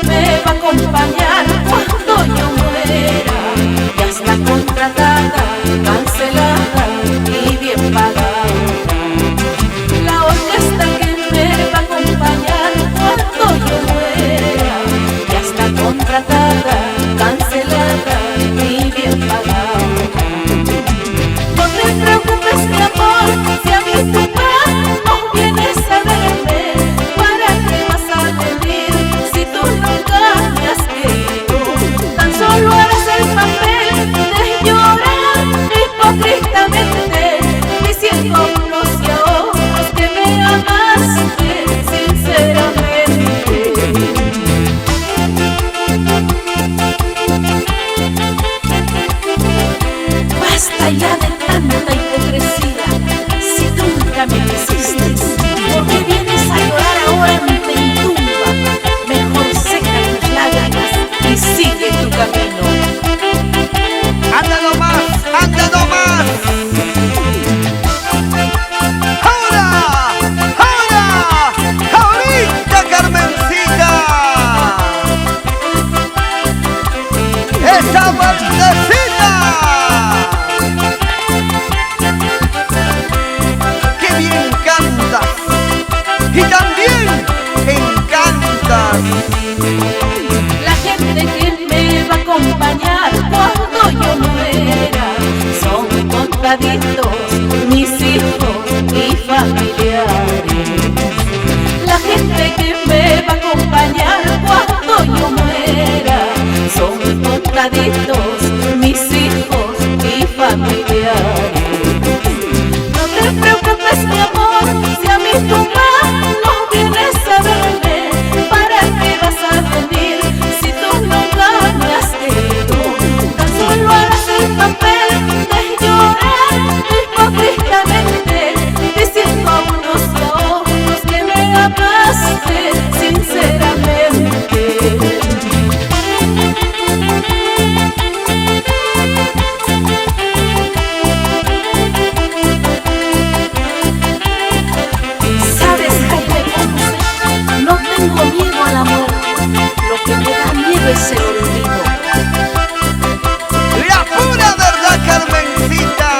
me va a acompañar cuando yo muera. Ya está contratada, cancelada y bien pagada. La orquesta que me va a acompañar cuando yo muera. Ya está contratada, cancelada y bien pagada. No te preocupes, mi amor, si a mí tu papá no vienes a verme, ¿para qué vas a venir si tú nunca me has querido? Tan solo harás el papel de llorar hipócritamente, diciendo a unos y a otros que me amaste sinceramente. Basta ya de tanta hipocresía, si tú nunca me quisiste, ¿por qué vienes a llorar ahora ante mi tumba? Mejor seca tus lágrimas y sigue tu camino. ¡Anda nomás! ¡Anda nomás! ¡Ahora! ¡Ahora! ¡Ahorita, Carmencita! ¡Esa vueltecita! ¡Qué bien cantas! ¡Y también encantas! La gente que me va a acompañar cuando yo muera son contaditos mis hijos y familiares. La gente que me va a acompañar cuando yo muera son contaditos mis hijos y familiares. No te preocupes, mi amor, si a mi tumba no vienes a verme, ¿para qué vas a venir si tú nunca me has querido? Tan solo harás el papel de llorar hipócritamente, diciendo a unos y a otros que me amaste sinceramente. ¿Sabes, Jaime Ponce? No tengo miedo al amor, lo que me da miedo es el olvido. ¡La pura verdad, Carmencita!